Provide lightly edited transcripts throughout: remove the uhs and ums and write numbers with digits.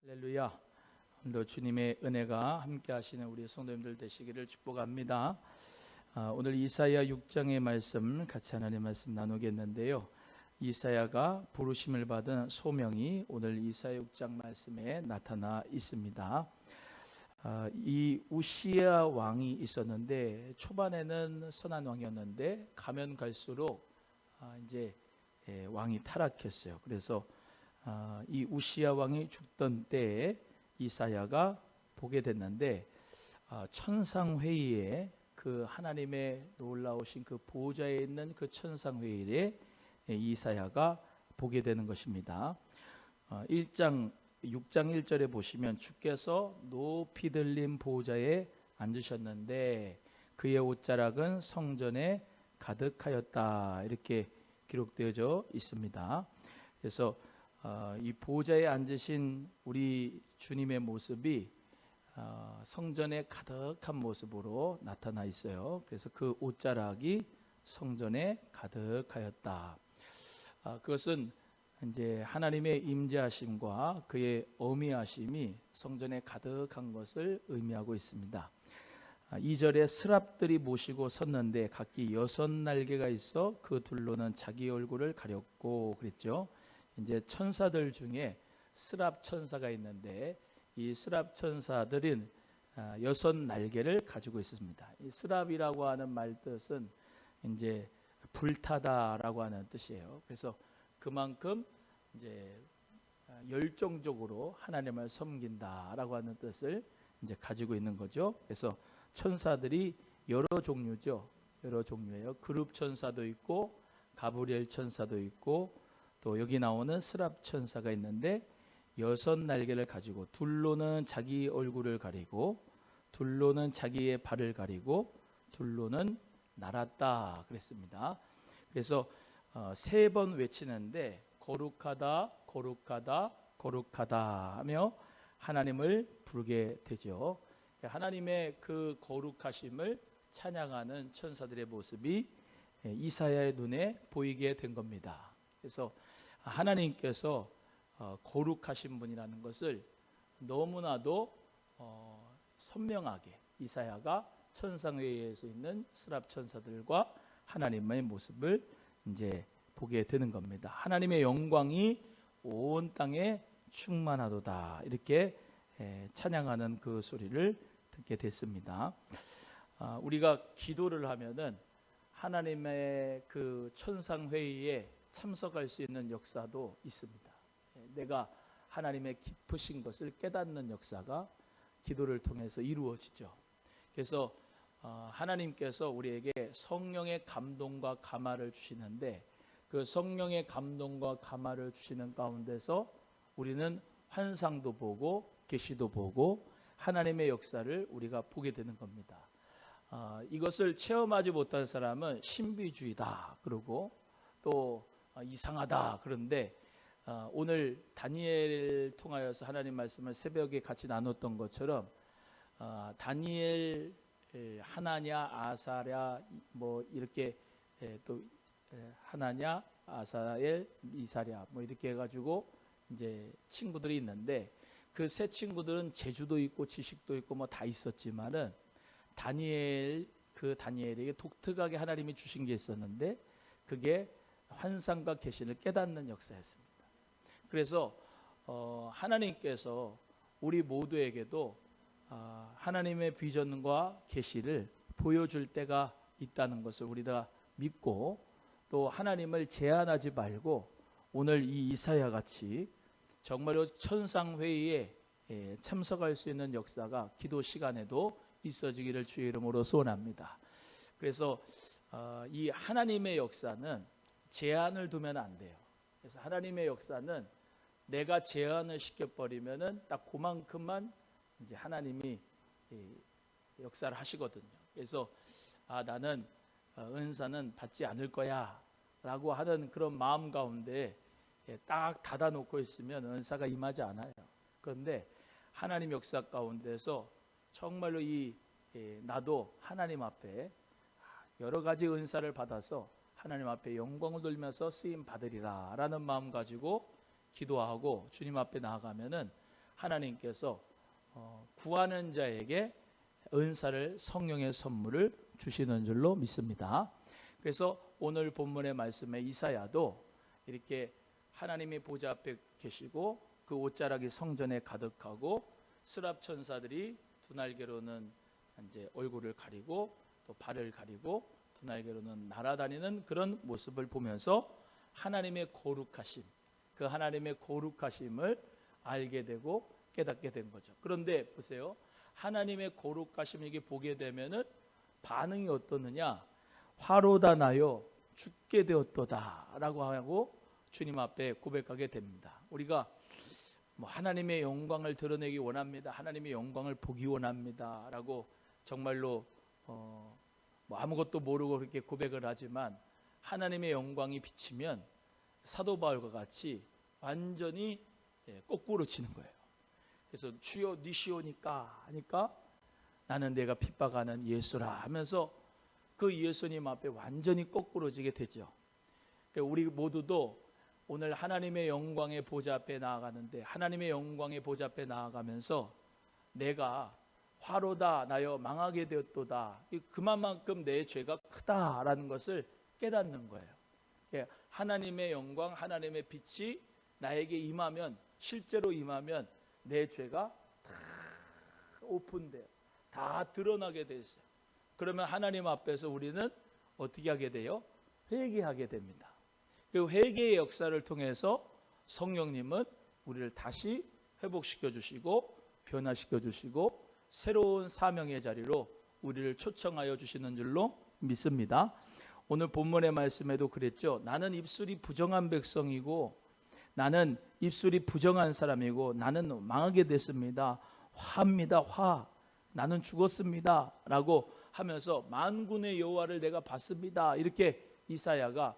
할렐루야. 오늘도 주님의 은혜가 함께 하시는 우리 성도님들 되시기를 축복합니다. 오늘 이사야 6장의 말씀 같이 하나님의 말씀 나누겠는데요. 이사야가 부르심을 받은 소명이 오늘 이사야 6장 말씀에 나타나 있습니다. 이 우시야 왕이 있었는데 초반에는 선한 왕이었는데 가면 갈수록 이제 왕이 타락했어요. 그래서 이 우시야 왕이 죽던 때에 이사야가 보게 됐는데 천상회의에 그 하나님의 놀라우신 그 보좌에 있는 그 천상회의에 이사야가 보게 되는 것입니다. 6장 1절에 보시면 주께서 높이 들린 보좌에 앉으셨는데 그의 옷자락은 성전에 가득하였다, 이렇게 기록되어져 있습니다. 그래서 이 보좌에 앉으신 우리 주님의 모습이 성전에 가득한 모습으로 나타나 있어요. 그래서 그 옷자락이 성전에 가득하였다. 그것은 이제 하나님의 임재하심과 그의 어미하심이 성전에 가득한 것을 의미하고 있습니다. 2절에 스랍들이 모시고 섰는데 각기 6날개가 있어 그 둘로는 자기 얼굴을 가렸고 그랬죠. 이제 천사들 중에 스랍 천사가 있는데 이 스랍 천사들은 6날개를 가지고 있습니다. 이 스랍이라고 하는 말 뜻은 이제 불타다라고 하는 뜻이에요. 그래서 그만큼 이제 열정적으로 하나님을 섬긴다라고 하는 뜻을 이제 가지고 있는 거죠. 그래서 천사들이 여러 종류죠. 여러 종류예요. 그룹 천사도 있고 가브리엘 천사도 있고 또 여기 나오는 스랍 천사가 있는데 6날개를 가지고 둘로는 자기 얼굴을 가리고 둘로는 자기의 발을 가리고 둘로는 날았다 그랬습니다. 그래서 3번 외치는데 거룩하다 거룩하다 거룩하다 하며 하나님을 부르게 되죠. 하나님의 그 거룩하심을 찬양하는 천사들의 모습이 이사야의 눈에 보이게 된 겁니다. 그래서 하나님께서 거룩하신 분이라는 것을 너무나도 선명하게 이사야가 천상회의에서 있는 스랍 천사들과 하나님의 모습을 이제 보게 되는 겁니다. 하나님의 영광이 온 땅에 충만하도다, 이렇게 찬양하는 그 소리를 듣게 됐습니다. 우리가 기도를 하면은 하나님의 그 천상회의에 참석할 수 있는 역사도 있습니다. 내가 하나님의 깊으신 것을 깨닫는 역사가 기도를 통해서 이루어지죠. 그래서 하나님께서 우리에게 성령의 감동과 감화를 주시는데 그 성령의 감동과 감화를 주시는 가운데서 우리는 환상도 보고 계시도 보고 하나님의 역사를 우리가 보게 되는 겁니다. 이것을 체험하지 못한 사람은 신비주의다 그러고 또 이상하다 그런데 오늘 다니엘을 통하여서 하나님 말씀을 새벽에 같이 나눴던 것처럼 다니엘, 하나냐, 아사랴 뭐 이렇게 또 하나냐, 아사엘, 이사랴 뭐 이렇게 해가지고 이제 친구들이 있는데 그 세 친구들은 재주도 있고 지식도 있고 뭐 다 있었지만은 다니엘에게 독특하게 하나님이 주신 게 있었는데 그게 환상과 계시를 깨닫는 역사였습니다. 그래서 하나님께서 우리 모두에게도 하나님의 비전과 계시를 보여줄 때가 있다는 것을 우리가 믿고 또 하나님을 제한하지 말고 오늘 이 이사야 같이 정말로 천상회의에 참석할 수 있는 역사가 기도 시간에도 있어지기를 주의 이름으로 소원합니다. 그래서 이 하나님의 역사는 제한을 두면 안 돼요. 그래서 하나님의 역사는 내가 제한을 시켜버리면은 딱 그만큼만 이제 하나님이 역사를 하시거든요. 그래서 나는 은사는 받지 않을 거야 라고 하는 그런 마음 가운데 딱 닫아놓고 있으면 은사가 임하지 않아요. 그런데 하나님 역사 가운데서 정말로 나도 하나님 앞에 여러 가지 은사를 받아서 하나님 앞에 영광을 돌리면서 쓰임 받으리라 라는 마음 가지고 기도하고 주님 앞에 나아가면은 하나님께서 구하는 자에게 은사를 성령의 선물을 주시는 줄로 믿습니다. 그래서 오늘 본문의 말씀에 이사야도 이렇게 하나님의 보좌 앞에 계시고 그 옷자락이 성전에 가득하고 스랍 천사들이 두 날개로는 이제 얼굴을 가리고 또 발을 가리고 두 날개로는 날아다니는 그런 모습을 보면서 하나님의 거룩하심, 그 하나님의 거룩하심을 알게 되고 깨닫게 된 거죠. 그런데 보세요. 하나님의 거룩하심을 이게 보게 되면은 반응이 어떻느냐? 화로다 나요 죽게 되었도다라고 하고 주님 앞에 고백하게 됩니다. 우리가 하나님의 영광을 드러내기 원합니다. 하나님의 영광을 보기 원합니다라고 정말로 아무것도 모르고 그렇게 고백을 하지만 하나님의 영광이 비치면 사도 바울과 같이 완전히 거꾸로 치는 거예요. 그래서 주여 니시오니까 하니까 나는 내가 핍박하는 예수라 하면서 그 예수님 앞에 완전히 거꾸로지게 되죠. 우리 모두도 오늘 하나님의 영광의 보좌 앞에 나아가는데 하나님의 영광의 보좌 앞에 나아가면서 내가 화로다 나여 망하게 되었도다, 그만큼 내 죄가 크다라는 것을 깨닫는 거예요. 하나님의 영광, 하나님의 빛이 나에게 임하면, 실제로 임하면 내 죄가 다 오픈돼요. 다 드러나게 돼 있어요. 그러면 하나님 앞에서 우리는 어떻게 하게 돼요? 회개하게 됩니다. 그 회개의 역사를 통해서 성령님은 우리를 다시 회복시켜 주시고 변화시켜 주시고 새로운 사명의 자리로 우리를 초청하여 주시는 줄로 믿습니다. 오늘 본문의 말씀에도 그랬죠. 나는 입술이 부정한 백성이고 나는 입술이 부정한 사람이고 나는 망하게 됐습니다. 화합니다. 화. 나는 죽었습니다. 라고 하면서 만군의 여호와를 내가 봤습니다. 이렇게 이사야가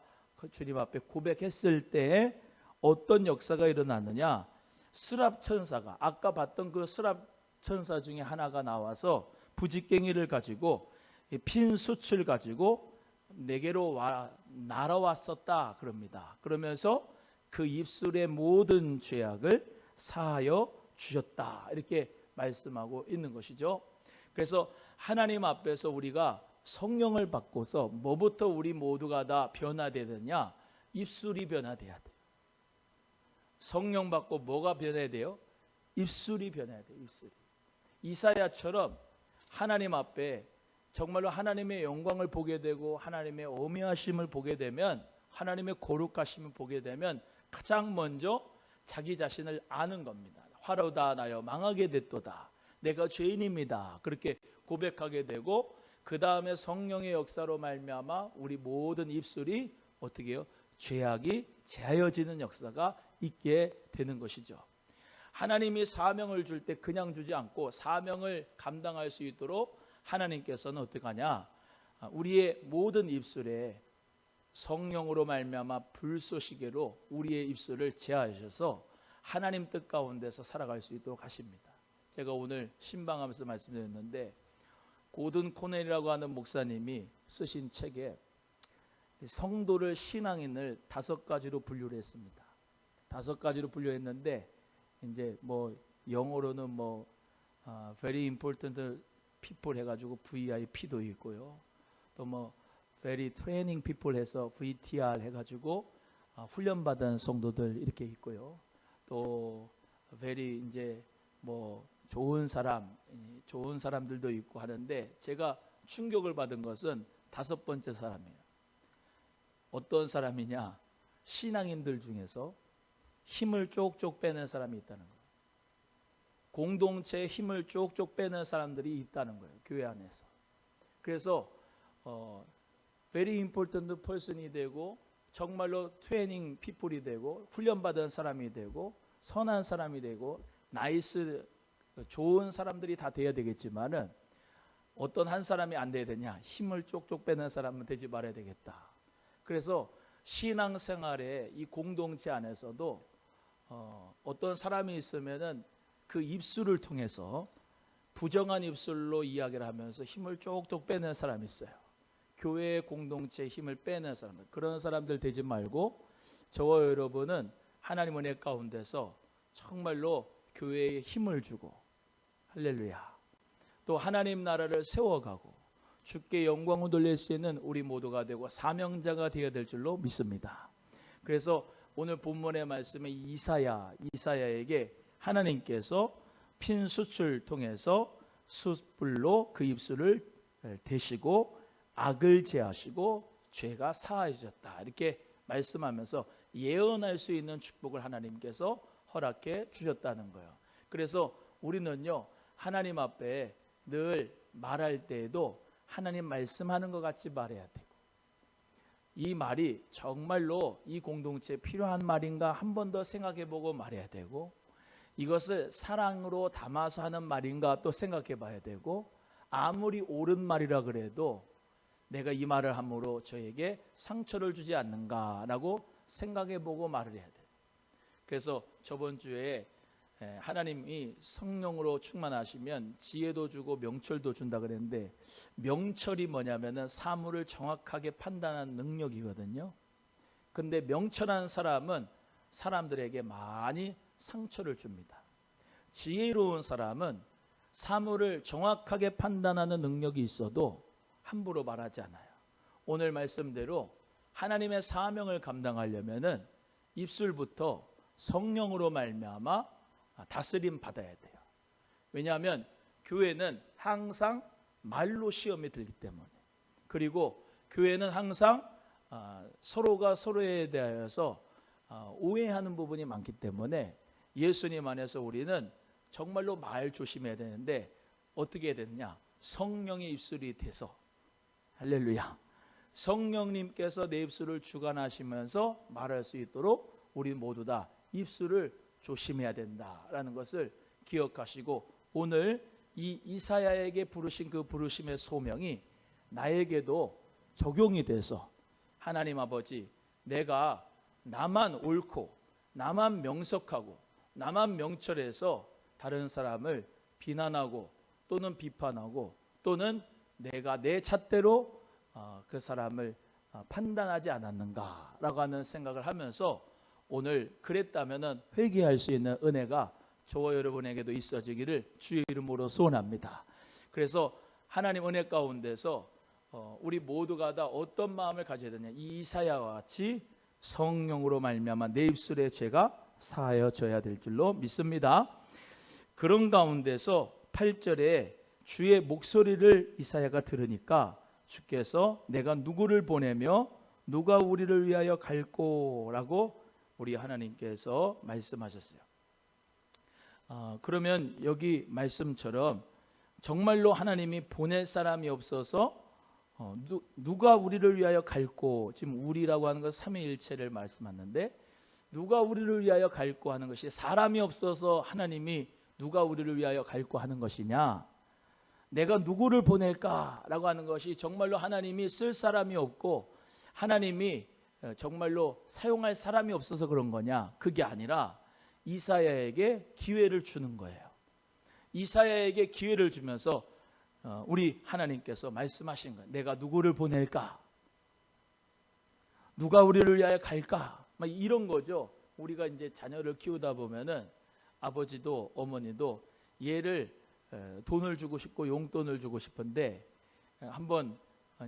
주님 앞에 고백했을 때 어떤 역사가 일어났느냐? 스랍 천사가, 아까 봤던 그 스랍 천사 중에 하나가 나와서 부직갱이를 가지고 핀 숯을 가지고 내게로 날아왔었다 그럽니다. 그러면서 그 입술의 모든 죄악을 사하여 주셨다 이렇게 말씀하고 있는 것이죠. 그래서 하나님 앞에서 우리가 성령을 받고서 뭐부터 우리 모두가 다 변화되느냐? 입술이 변화돼야 돼요. 성령 받고 뭐가 변해야 돼요? 입술이 변해야 돼요. 입술이. 이사야처럼 하나님 앞에 정말로 하나님의 영광을 보게 되고 하나님의 어미하심을 보게 되면, 하나님의 거룩하심을 보게 되면 가장 먼저 자기 자신을 아는 겁니다. 화로다 나여 망하게 됐도다. 내가 죄인입니다. 그렇게 고백하게 되고 그 다음에 성령의 역사로 말미암아 우리 모든 입술이 어떻게 해요? 죄악이 제하여지는 역사가 있게 되는 것이죠. 하나님이 사명을 줄 때 그냥 주지 않고 사명을 감당할 수 있도록 하나님께서는 어떻게 하냐? 우리의 모든 입술에 성령으로 말미암아 불쏘시개로 우리의 입술을 제하셔서 하나님 뜻 가운데서 살아갈 수 있도록 하십니다. 제가 오늘 신방하면서 말씀드렸는데 고든 코넬이라고 하는 목사님이 쓰신 책에 성도를, 신앙인을 5가지로 분류를 했습니다. 5가지로 분류했는데 이제 영어로는 very important people 해가지고 VIP도 있고요. 또 very training people 해서 VTR 해가지고 훈련받은 성도들 이렇게 있고요. 또 very 이제 좋은 사람들도 있고 하는데 제가 충격을 받은 것은 5번째 사람이에요. 어떤 사람이냐? 신앙인들 중에서 힘을 쪽쪽 빼는 사람이 있다는 거예요. 공동체의 힘을 쪽쪽 빼는 사람들이 있다는 거예요. 교회 안에서. 그래서 very important person이 되고 정말로 트레이닝 피플이 되고 훈련받은 사람이 되고 선한 사람이 되고 나이스 좋은 사람들이 다 돼야 되겠지만은 어떤 한 사람이 안 돼야 되냐? 힘을 쪽쪽 빼는 사람은 되지 말아야 되겠다. 그래서 신앙생활의 이 공동체 안에서도 어떤 사람이 있으면은 그 입술을 통해서 부정한 입술로 이야기를 하면서 힘을 쪽쪽 빼는 사람이 있어요. 교회 공동체의 힘을 빼는 사람들, 그런 사람들 되지 말고 저와 여러분은 하나님 은혜 가운데서 정말로 교회에 힘을 주고, 할렐루야, 또 하나님 나라를 세워가고 주께 영광을 돌릴 수 있는 우리 모두가 되고 사명자가 되어야 될 줄로 믿습니다. 그래서 오늘 본문의 말씀에 이사야에게 하나님께서 핀 숯을 통해서 숯불로 그 입술을 대시고 악을 제하시고 죄가 사하여졌다, 이렇게 말씀하면서 예언할 수 있는 축복을 하나님께서 허락해 주셨다는 거예요. 그래서 우리는요, 하나님 앞에 늘 말할 때에도 하나님 말씀하는 것 같이 말해야 되고, 이 말이 정말로 이 공동체에 필요한 말인가 한 번 더 생각해보고 말해야 되고, 이것을 사랑으로 담아서 하는 말인가 또 생각해 봐야 되고, 아무리 옳은 말이라 그래도 내가 이 말을 함으로 저에게 상처를 주지 않는가라고 생각해 보고 말을 해야 돼요. 그래서 저번 주에 하나님이 성령으로 충만하시면 지혜도 주고 명철도 준다 그랬는데, 명철이 뭐냐면은 사물을 정확하게 판단하는 능력이거든요. 근데 명철한 사람은 사람들에게 많이 상처를 줍니다. 지혜로운 사람은 사물을 정확하게 판단하는 능력이 있어도 함부로 말하지 않아요. 오늘 말씀대로 하나님의 사명을 감당하려면은 입술부터 성령으로 말미암아 다스림 받아야 돼요. 왜냐하면 교회는 항상 말로 시험이 들기 때문에, 그리고 교회는 항상 서로가 서로에 대하여서 오해하는 부분이 많기 때문에 예수님 안에서 우리는 정말로 말 조심해야 되는데, 어떻게 해야 되느냐? 성령의 입술이 돼서, 할렐루야, 성령님께서 내 입술을 주관하시면서 말할 수 있도록 우리 모두 다 입술을 조심해야 된다라는 것을 기억하시고, 오늘 이 이사야에게 부르신 그 부르심의 소명이 나에게도 적용이 돼서, 하나님 아버지, 내가 나만 옳고 나만 명석하고 나만 명철해서 다른 사람을 비난하고 또는 비판하고 또는 내가 내 잣대로 그 사람을 판단하지 않았는가라고 하는 생각을 하면서, 오늘 그랬다면 회개할 수 있는 은혜가 저와 여러분에게도 있어지기를 주의 이름으로 소원합니다. 그래서 하나님 은혜 가운데서 우리 모두가 다 어떤 마음을 가져야 되냐? 이 이사야와 같이 성령으로 말미암아 내 입술의 죄가 사하여져야 될 줄로 믿습니다. 그런 가운데서 8절에 주의 목소리를 이사야가 들으니까 주께서 내가 누구를 보내며 누가 우리를 위하여 갈꼬라고 우리 하나님께서 말씀하셨어요. 그러면 여기 말씀처럼 정말로 하나님이 보낼 사람이 없어서 누가 우리를 위하여 갈꼬, 지금 우리라고 하는 것 삼위일체를 말씀하는데, 누가 우리를 위하여 갈꼬 하는 것이 사람이 없어서 하나님이 누가 우리를 위하여 갈꼬 하는 것이냐, 내가 누구를 보낼까라고 하는 것이 정말로 하나님이 쓸 사람이 없고 하나님이 정말로 사용할 사람이 없어서 그런 거냐? 그게 아니라 이사야에게 기회를 주는 거예요. 이사야에게 기회를 주면서 우리 하나님께서 말씀하신 거예요. 내가 누구를 보낼까? 누가 우리를 위하여 갈까? 막 이런 거죠. 우리가 이제 자녀를 키우다 보면은 아버지도 어머니도 얘를 돈을 주고 싶고 용돈을 주고 싶은데 한번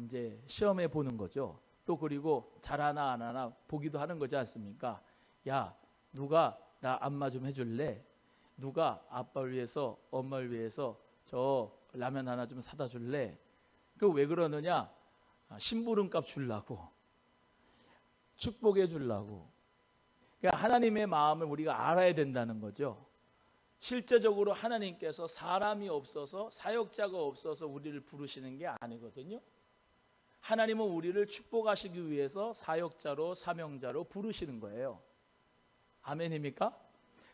이제 시험해 보는 거죠. 또 그리고 잘하나 안 하나 보기도 하는 거지 않습니까? 야, 누가 나 안마 좀 해줄래? 누가 아빠를 위해서 엄마를 위해서 저 라면 하나 좀 사다 줄래? 그 왜 그러느냐? 심부름값 주려고, 축복해 주려고. 그러니까 하나님의 마음을 우리가 알아야 된다는 거죠. 실제적으로 하나님께서 사람이 없어서, 사역자가 없어서 우리를 부르시는 게 아니거든요. 하나님은 우리를 축복하시기 위해서 사역자로, 사명자로 부르시는 거예요. 아멘입니까?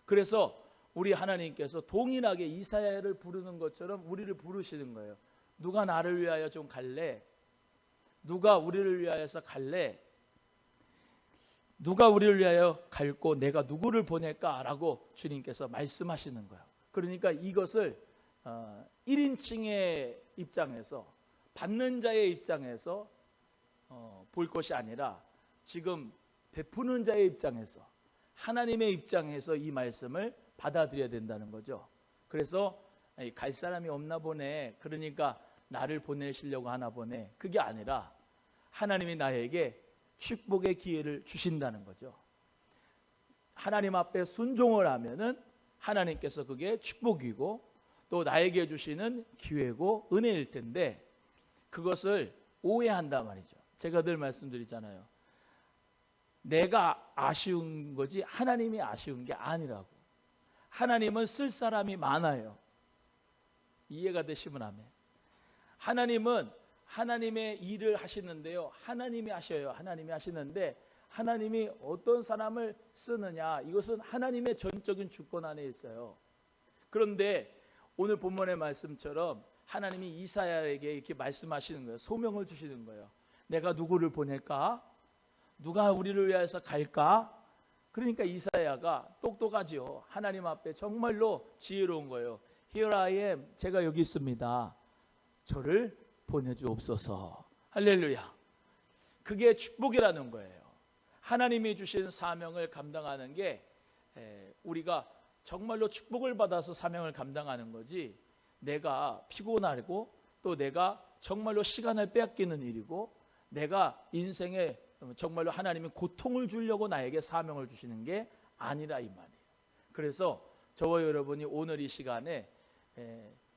그래서 우리 하나님께서 동일하게 이사야를 부르는 것처럼 우리를 부르시는 거예요. 누가 나를 위하여 좀 갈래? 누가 우리를 위하여서 갈래? 누가 우리를 위하여 갈고 내가 누구를 보낼까라고 주님께서 말씀하시는 거예요. 그러니까 이것을 1인칭의 입장에서, 받는 자의 입장에서 볼 것이 아니라 지금 베푸는 자의 입장에서, 하나님의 입장에서 이 말씀을 받아들여야 된다는 거죠. 그래서 갈 사람이 없나 보네, 그러니까 나를 보내시려고 하나 보네, 그게 아니라 하나님이 나에게 축복의 기회를 주신다는 거죠. 하나님 앞에 순종을 하면은 하나님께서 그게 축복이고 또 나에게 주시는 기회고 은혜일 텐데, 그것을 오해한단 말이죠. 제가 늘 말씀드리잖아요. 내가 아쉬운 거지 하나님이 아쉬운 게 아니라고. 하나님은 쓸 사람이 많아요. 이해가 되시면 아멘. 하나님은 하나님의 일을 하시는데요, 하나님이 하셔요. 하나님이 하시는데 하나님이 어떤 사람을 쓰느냐, 이것은 하나님의 전적인 주권 안에 있어요. 그런데 오늘 본문의 말씀처럼 하나님이 이사야에게 이렇게 말씀하시는 거예요. 소명을 주시는 거예요. 내가 누구를 보낼까? 누가 우리를 위해서 갈까? 그러니까 이사야가 똑똑하지요. 하나님 앞에 정말로 지혜로운 거예요. Here I am, 제가 여기 있습니다. 저를 보내주옵소서. 할렐루야. 그게 축복이라는 거예요. 하나님이 주신 사명을 감당하는 게 우리가 정말로 축복을 받아서 사명을 감당하는 거지, 내가 피곤하고 또 내가 정말로 시간을 빼앗기는 일이고 내가 인생에 정말로 하나님이 고통을 주려고 나에게 사명을 주시는 게 아니라 이 말이에요. 그래서 저와 여러분이 오늘 이 시간에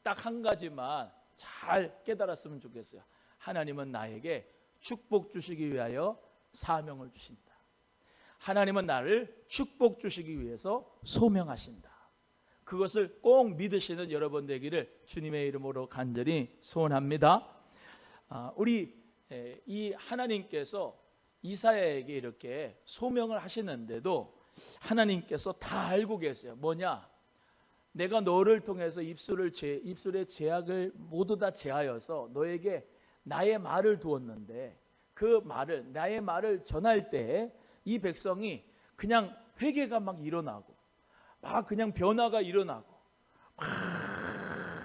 딱 한 가지만 잘 깨달았으면 좋겠어요. 하나님은 나에게 축복 주시기 위하여 사명을 주신다. 하나님은 나를 축복 주시기 위해서 소명하신다. 그것을 꼭 믿으시는 여러분 되기를 주님의 이름으로 간절히 소원합니다. 우리 이 하나님께서 이사야에게 이렇게 소명을 하시는데도 하나님께서 다 알고 계세요. 뭐냐? 내가 너를 통해서 입술의 죄악을 모두 다 제하여서 너에게 나의 말을 두었는데, 그 말을, 나의 말을 전할 때 이 백성이 그냥 회개가 막 일어나고 막 그냥 변화가 일어나고 막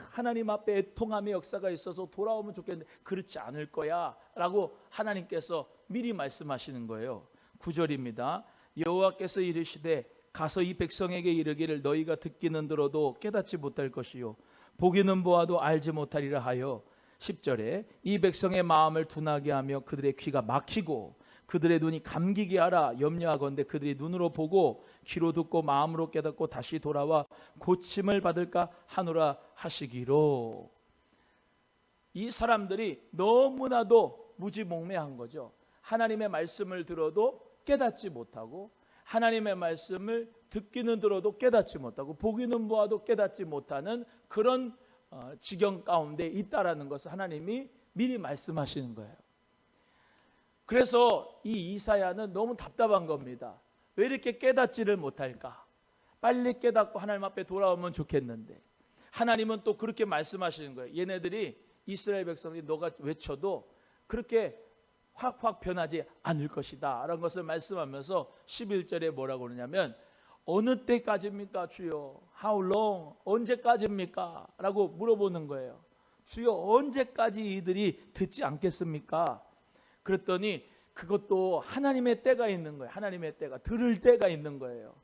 하나님 앞에 애통함의 역사가 있어서 돌아오면 좋겠는데 그렇지 않을 거야 라고 하나님께서 미리 말씀하시는 거예요. 9절입니다. 여호와께서 이르시되 가서 이 백성에게 이르기를 너희가 듣기는 들어도 깨닫지 못할 것이요 보기는 보아도 알지 못하리라 하여. 10절에 이 백성의 마음을 둔하게 하며 그들의 귀가 막히고 그들의 눈이 감기게 하라. 염려하건대 그들이 눈으로 보고 귀로 듣고 마음으로 깨닫고 다시 돌아와 고침을 받을까 하노라 하시기로. 이 사람들이 너무나도 무지몽매한 거죠. 하나님의 말씀을 들어도 깨닫지 못하고 하나님의 말씀을 듣기는 들어도 깨닫지 못하고 보기는 보아도 깨닫지 못하는 그런 지경 가운데 있다라는 것을 하나님이 미리 말씀하시는 거예요. 그래서 이 이사야는 너무 답답한 겁니다. 왜 이렇게 깨닫지를 못할까? 빨리 깨닫고 하나님 앞에 돌아오면 좋겠는데 하나님은 또 그렇게 말씀하시는 거예요. 얘네들이 이스라엘 백성이 너가 외쳐도 그렇게 확 변하지 않을 것이다 라는 것을 말씀하면서 11절에 뭐라고 그러냐면 어느 때까지입니까 주여? How long? 언제까지입니까? 라고 물어보는 거예요. 주여 언제까지 이들이 듣지 않겠습니까? 그랬더니 그것도 하나님의 때가 있는 거예요. 하나님의 때가, 들을 때가 있는 거예요.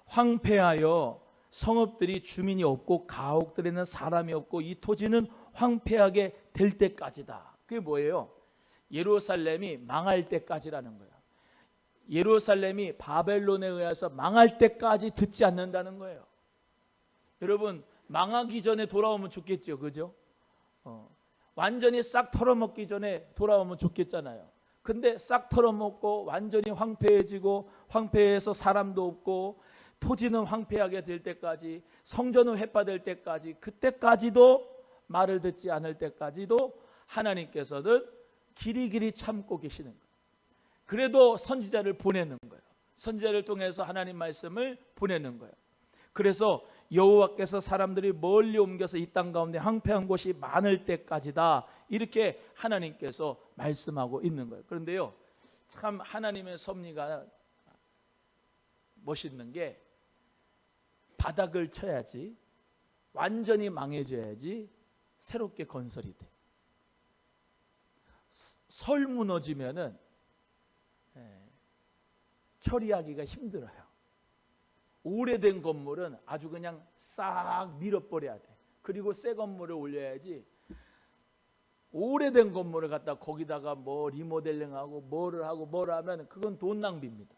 황폐하여 성읍들이 주민이 없고 가옥들에는 사람이 없고 이 토지는 황폐하게 될 때까지다. 그게 뭐예요? 예루살렘이 망할 때까지라는 거예요. 예루살렘이 바벨론에 의해서 망할 때까지 듣지 않는다는 거예요. 여러분 망하기 전에 돌아오면 좋겠죠, 그죠? 완전히 싹 털어먹기 전에 돌아오면 좋겠잖아요. 근데 싹 털어먹고 완전히 황폐해지고 황폐해서 사람도 없고 토지는 황폐하게 될 때까지, 성전은 회파될 때까지, 그때까지도 말을 듣지 않을 때까지도 하나님께서는 길이길이 참고 계시는 거예요. 그래도 선지자를 보내는 거예요. 선지자를 통해서 하나님 말씀을 보내는 거예요. 그래서 여호와께서 사람들이 멀리 옮겨서 이 땅 가운데 황폐한 곳이 많을 때까지다, 이렇게 하나님께서 말씀하고 있는 거예요. 그런데요, 참 하나님의 섭리가 멋있는 게 바닥을 쳐야지, 완전히 망해져야지 새롭게 건설이 돼. 설 무너지면은 처리하기가 힘들어요. 오래된 건물은 아주 그냥 싹 밀어버려야 돼. 그리고 새 건물을 올려야지. 오래된 건물을 갖다 거기다가 뭐 리모델링하고 뭐를 하고 뭐를 하면 그건 돈 낭비입니다.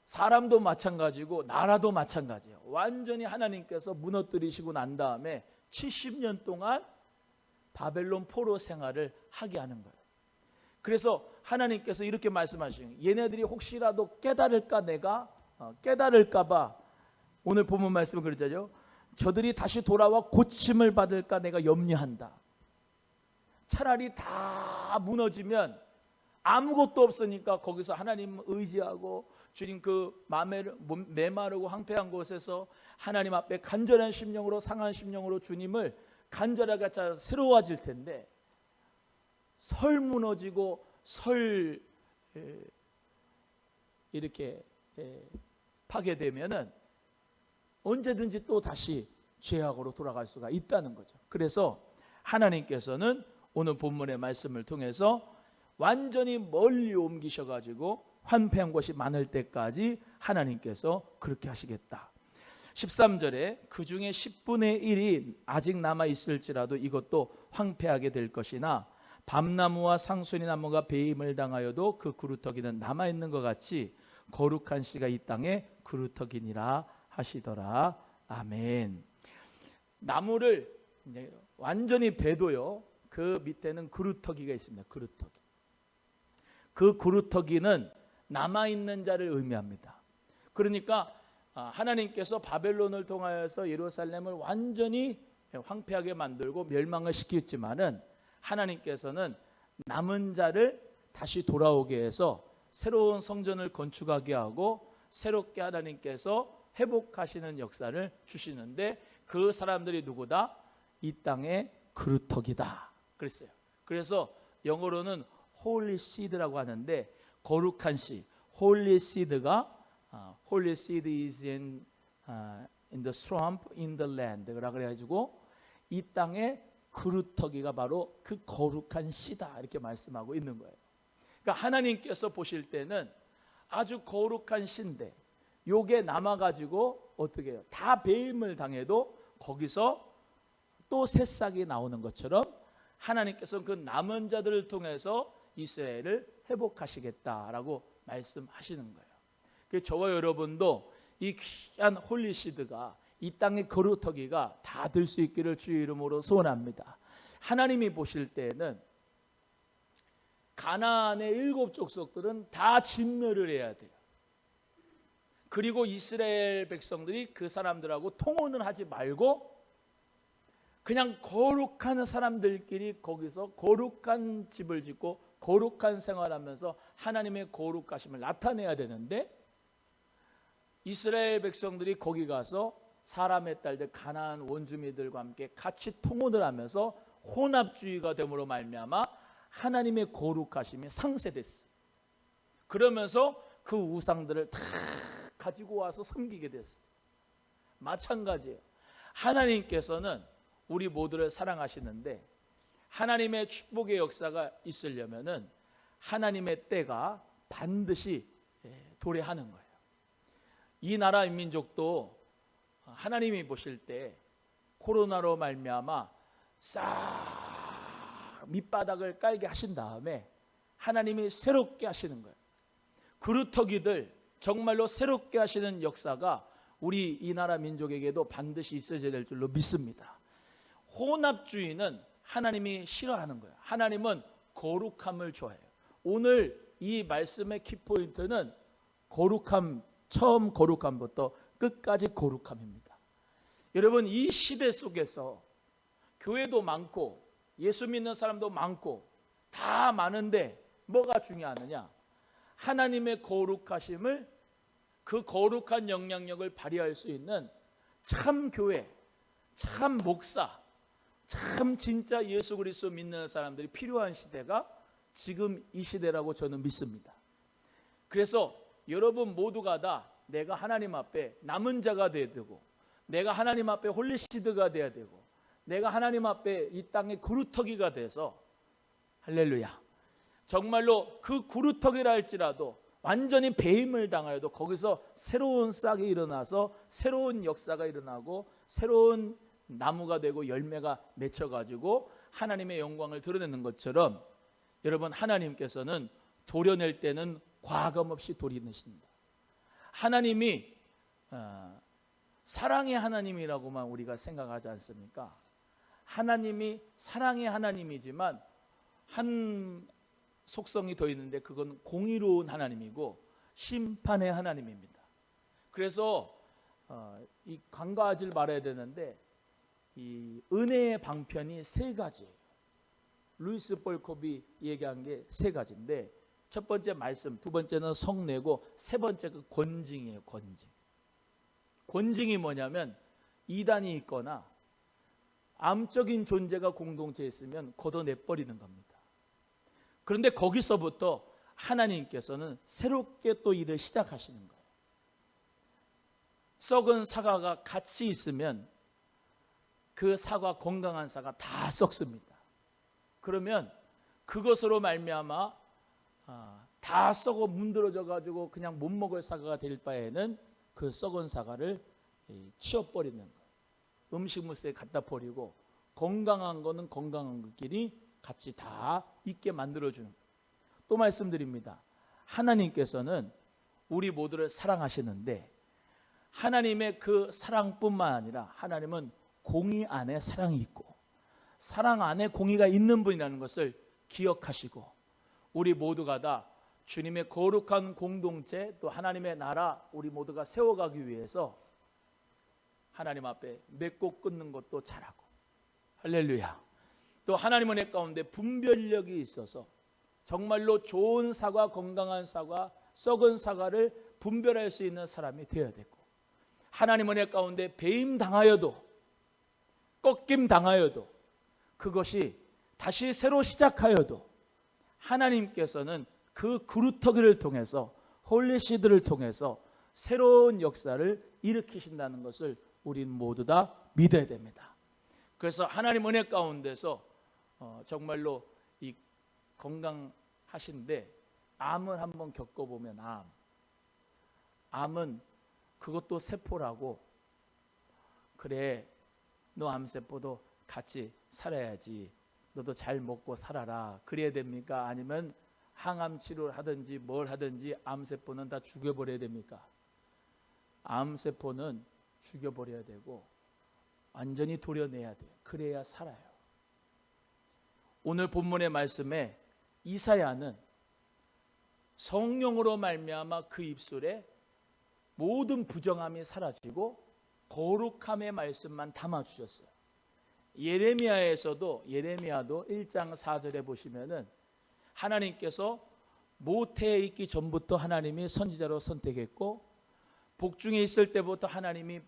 사람도 마찬가지고 나라도 마찬가지예요. 완전히 하나님께서 무너뜨리시고 난 다음에 70년 동안 바벨론 포로 생활을 하게 하는 거예요. 그래서 하나님께서 이렇게 말씀하시는 거예요. 얘네들이 혹시라도 깨달을까, 내가 깨달을까 봐 오늘 본문 말씀은 그러잖아요. 저들이 다시 돌아와 고침을 받을까 내가 염려한다. 차라리 다 무너지면 아무것도 없으니까 거기서 하나님 의지하고 주님 그 메마르고 황폐한 곳에서 하나님 앞에 간절한 심령으로, 상한 심령으로 주님을 간절하게 찾아 새로워질 텐데, 설 무너지고 설 이렇게 파괴되면은 언제든지 또 다시 죄악으로 돌아갈 수가 있다는 거죠. 그래서 하나님께서는 오늘 본문의 말씀을 통해서 완전히 멀리 옮기셔가지고 황폐한 곳이 많을 때까지 하나님께서 그렇게 하시겠다. 13절에 그 중에 10분의 1이 아직 남아있을지라도 이것도 황폐하게 될 것이나 밤나무와 상수리 나무가 배임을 당하여도 그 그루터기는 남아있는 것 같이 거룩한 씨가 이 땅에 그루터기니라 하시더라. 아멘. 나무를 완전히 베도요, 그 밑에는 그루터기가 있습니다. 그루터기. 그 그루터기는 남아있는 자를 의미합니다. 그러니까 하나님께서 바벨론을 통하여서 예루살렘을 완전히 황폐하게 만들고 멸망을 시켰지만은 하나님께서는 남은 자를 다시 돌아오게 해서 새로운 성전을 건축하게 하고 새롭게 하나님께서 회복하시는 역사를 주시는데, 그 사람들이 누구다? 이 땅의 그루터기다 그랬어요. 그래서 영어로는 홀리 시드라고 하는데, 거룩한 씨, 홀리 시드가 홀리 시드 is in the swamp in the land 라 그래가지고 이 땅의 그루터기가 바로 그 거룩한 씨다 이렇게 말씀하고 있는 거예요. 그러니까 하나님께서 보실 때는 아주 거룩한 씨인데 요게 남아가지고 어떻게 해요? 다 배임을 당해도 거기서 또 새싹이 나오는 것처럼 하나님께서 그 남은 자들을 통해서 이스라엘을 회복하시겠다라고 말씀하시는 거예요. 그래서 저와 여러분도 이 귀한 홀리시드가 이 땅의 거루터기가 다 될 수 있기를 주의 이름으로 소원합니다. 하나님이 보실 때에는 가나안의 7 족속들은 다 진멸을 해야 돼요. 그리고 이스라엘 백성들이 그 사람들하고 통혼을 하지 말고 그냥 거룩한 사람들끼리 거기서 거룩한 집을 짓고 거룩한 생활하면서 하나님의 거룩하심을 나타내야 되는데, 이스라엘 백성들이 거기 가서 사람의 딸들 가나안 원주민들과 함께 같이 통혼을 하면서 혼합주의가 됨으로 말미암아 하나님의 거룩하심이 상쇄됐어요. 그러면서 그 우상들을 다 가지고 와서 섬기게 됐어요. 마찬가지예요. 하나님께서는 우리 모두를 사랑하시는데 하나님의 축복의 역사가 있으려면은 하나님의 때가 반드시 도래하는 거예요. 이 나라 민족도 하나님이 보실 때 코로나로 말미암아 싹 밑바닥을 깔게 하신 다음에 하나님이 새롭게 하시는 거예요. 그루터기들 정말로 새롭게 하시는 역사가 우리 이 나라 민족에게도 반드시 있어야 될 줄로 믿습니다. 혼합주의는 하나님이 싫어하는 거예요. 하나님은 거룩함을 좋아해요. 오늘 이 말씀의 키포인트는 거룩함, 처음 거룩함부터 끝까지 거룩함입니다. 여러분, 이 시대 속에서 교회도 많고 예수 믿는 사람도 많고 다 많은데 뭐가 중요하느냐? 하나님의 거룩하심을, 그 거룩한 영향력을 발휘할 수 있는 참 교회, 참 목사, 참 진짜 예수 그리스도 믿는 사람들이 필요한 시대가 지금 이 시대라고 저는 믿습니다. 그래서 여러분 모두가 다 내가 하나님 앞에 남은 자가 되어야 되고, 내가 하나님 앞에 홀리시드가 되어야 되고, 내가 하나님 앞에 이 땅의 그루터기가 돼서 할렐루야, 정말로 그 그루터기라 할지라도 완전히 배임을 당하여도 거기서 새로운 싹이 일어나서 새로운 역사가 일어나고 새로운 나무가 되고 열매가 맺혀가지고 하나님의 영광을 드러내는 것처럼 여러분, 하나님께서는 도려낼 때는 과감 없이 도리내신다. 하나님이 사랑의 하나님이라고만 우리가 생각하지 않습니까? 하나님이 사랑의 하나님이지만 한 속성이 더 있는데 그건 공의로운 하나님이고 심판의 하나님입니다. 그래서 이 간과하지 말아야 되는데 이 은혜의 방편이 세 가지예요. 루이스 볼컵이 얘기한 게 세 가지인데 첫 번째 말씀, 두 번째는 성례고 세 번째 그 권징이에요. 권징. 권징이 뭐냐면 이단이 있거나 암적인 존재가 공동체에 있으면 걷어내버리는 겁니다. 그런데 거기서부터 하나님께서는 새롭게 또 일을 시작하시는 거예요. 썩은 사과가 같이 있으면 그 사과, 건강한 사과 다 썩습니다. 그러면 그것으로 말미암아 다 썩어 문드러져 가지고 그냥 못 먹을 사과가 될 바에는 그 썩은 사과를 치워버리는 거예요. 음식물에 갖다 버리고 건강한 거는 건강한 것끼리 같이 다 있게 만들어주는 거예요. 또 말씀드립니다. 하나님께서는 우리 모두를 사랑하시는데 하나님의 그 사랑뿐만 아니라 하나님은 공의 안에 사랑이 있고 사랑 안에 공의가 있는 분이라는 것을 기억하시고 우리 모두가 다 주님의 거룩한 공동체 또 하나님의 나라 우리 모두가 세워가기 위해서 하나님 앞에 맺고 끊는 것도 잘하고 할렐루야. 또 하나님 은혜 가운데 분별력이 있어서 정말로 좋은 사과, 건강한 사과, 썩은 사과를 분별할 수 있는 사람이 되어야 되고 하나님 은혜 가운데 배임 당하여도 꺾임 당하여도 그것이 다시 새로 시작하여도 하나님께서는 그 그루터기를 통해서 홀리시드를 통해서 새로운 역사를 일으키신다는 것을 우리는 모두 다 믿어야 됩니다. 그래서 하나님 은혜 가운데서 정말로 이 건강하신데 암을 한번 겪어보면 암은 그것도 세포라고 그래 너 암세포도 같이 살아야지 너도 잘 먹고 살아라 그래야 됩니까? 아니면 항암 치료를 하든지 뭘 하든지 암세포는 다 죽여버려야 됩니까? 암세포는 죽여버려야 되고 완전히 도려내야 돼요. 그래야 살아요. 오늘 본문의 말씀에 이사야는 성령으로 말미암아 그 입술에 모든 부정함이 사라지고 거룩함의 말씀만 담아주셨어요. 예레미야도 1장 4절에 보시면은 하나님께서 모태에 있기 전부터 하나님이 선지자로 선택했고 복중에 있을 때부터 하나님이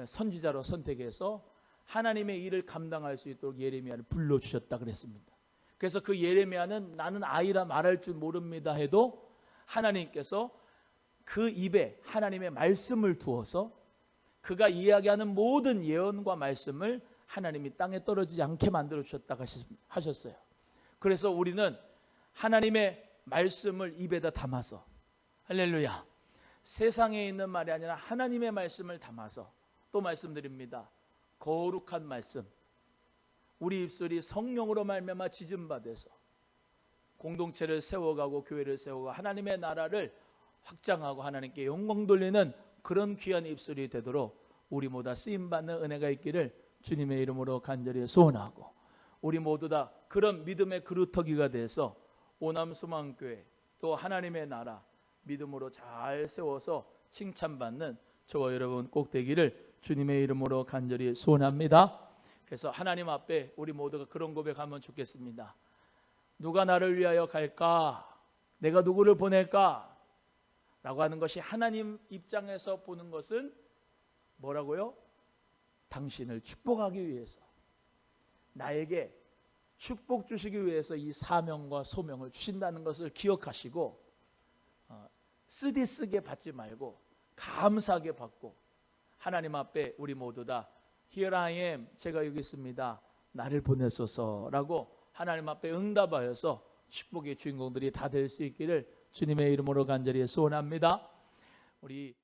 선지자로 선택해서 하나님의 일을 감당할 수 있도록 예레미야를 불러주셨다 그랬습니다. 그래서 그 예레미야는 나는 아이라 말할 줄 모릅니다 해도 하나님께서 그 입에 하나님의 말씀을 두어서 그가 이야기하는 모든 예언과 말씀을 하나님이 땅에 떨어지지 않게 만들어 주셨다고 하셨어요. 그래서 우리는 하나님의 말씀을 입에다 담아서 할렐루야 세상에 있는 말이 아니라 하나님의 말씀을 담아서 또 말씀드립니다. 거룩한 말씀 우리 입술이 성령으로 말미암아 지짐받아서 공동체를 세워가고 교회를 세우고 하나님의 나라를 확장하고 하나님께 영광 돌리는 그런 귀한 입술이 되도록 우리 모두 쓰임받는 은혜가 있기를 주님의 이름으로 간절히 소원하고 우리 모두 다 그런 믿음의 그루터기가 돼서 오남수망교회 또 하나님의 나라 믿음으로 잘 세워서 칭찬받는 저와 여러분 꼭 되기를 주님의 이름으로 간절히 소원합니다. 그래서 하나님 앞에 우리 모두가 그런 고백하면 좋겠습니다. 누가 나를 위하여 갈까? 내가 누구를 보낼까? 라고 하는 것이 하나님 입장에서 보는 것은 뭐라고요? 당신을 축복하기 위해서 나에게 축복 주시기 위해서 이 사명과 소명을 주신다는 것을 기억하시고 쓰게 받지 말고 감사하게 받고 하나님 앞에 우리 모두 다 Here I am, 제가 여기 있습니다. 나를 보내소서라고 하나님 앞에 응답하여서 축복의 주인공들이 다 될 수 있기를 주님의 이름으로 간절히 소원합니다. 우리